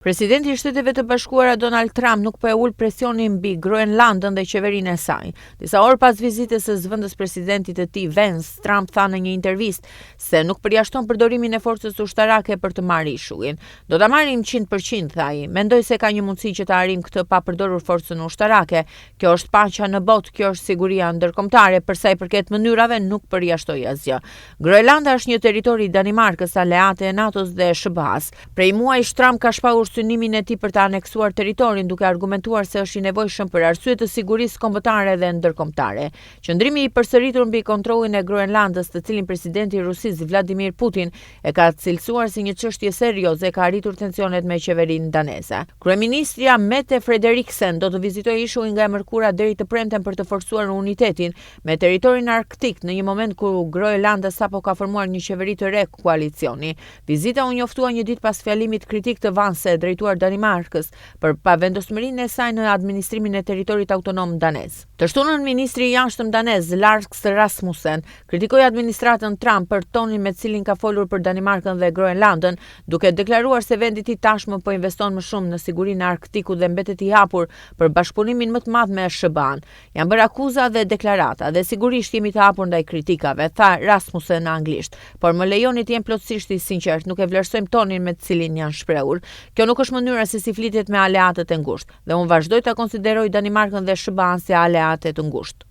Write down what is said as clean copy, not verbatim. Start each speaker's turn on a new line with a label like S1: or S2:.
S1: Presidenti i Shteteve të Bashkuara Donald Trump nuk po e ul presionin mbi Groenlandën dhe qeverinë e saj. Disa orë pas vizitës së zëvendës presidentit të tij Vance, Trump tha në një intervistë se nuk përjashton përdorimin e forcës ushtarake për të marrë ishullin. Do ta marrim 100%, tha ai. Mendoj se ka një mundësi që të arrijmë këtë pa përdorur forcën ushtarake. Kjo është paqja në botë, kjo është siguria ndërkombëtare, për sa i përket mënyrave nuk përjashtoi asgjë. Groenlanda është një territori i Danimarkës, aleate e NATO-s dhe SBA-s. Prej muajsh Trump ka shpahur synimin e tij për të aneksuar territorin, duke argumentuar se është i nevojshëm për arsye të sigurisë kombëtare dhe ndërkombëtare. Qëndrimi i përsëritur mbi kontrollin e Groenlandës, të cilin presidenti i Rusisë Vladimir Putin e ka cilësuar si një çështje serioze, ka arritur tensionet me qeverinë daneze. Kryeministria Mette Frederiksen do të vizitojë ishullin nga e mërkura deri të premten për të forcuar unitetin me territorin arktik në një moment kur Groenlanda sapo ka formuar një qeveri të re koalicioni. Vizita u njoftua një ditë pas fjalimit kritik të Vance drejtuar Danimarkës për pavendosmërinë e saj në administrimin e territorit autonom danez. Të shtunën, ministri i jashtëm danez Lars Rasmussen kritikoi administratën Trump për tonin me cilin ka folur për Danimarkën dhe Groenlandën, duke deklaruar se vendi i tij tashmë po investon më shumë në sigurinë e Arktikut dhe mbetet i hapur për bashkëpunimin më të madh me SBA-n. Janë bërë akuza dhe deklarata dhe sigurisht jemi të hapur ndaj kritikave, tha Rasmussen në anglisht, por më lejoni të jem plotësisht i sinqert, nuk e vlerësojmë tonin me të cilin janë shprehur. Kjo nuk është mënyra se si flitet me aleatët e ngushtë, dhe unë vazhdoj ta konsideroj Danimarkën dhe SBA-n si aleate të ngushtë.